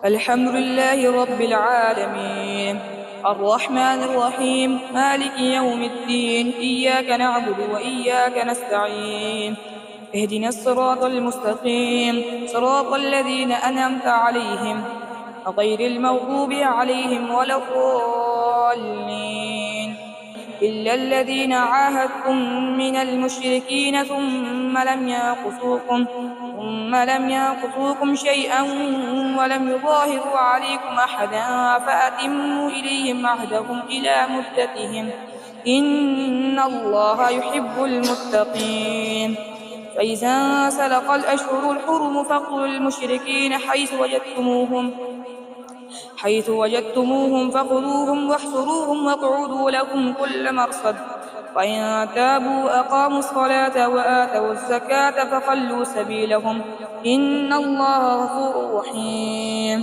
الحمد لله رب العالمين الرحمن الرحيم مالك يوم الدين إياك نعبد وإياك نستعين اهدنا الصراط المستقيم صراط الذين أنعمت عليهم غير المغضوب عليهم ولا الضالين إلا الذين عاهدتم من المشركين ثم لم ينقصوكم شيئا ولم يظاهروا عليكم أحدا فأتموا إليهم عهدهم إلى مدتهم إن الله يحب المتقين. فإذا سلق الأشهر الحرم فاقتلوا المشركين حيث وجدتموهم فخذوهم واحصروهم واقعدوا لهم كل مرصد فإن تابوا أقاموا الصلاة وآتوا الزكاة فخلوا سبيلهم إن الله غفور رحيم.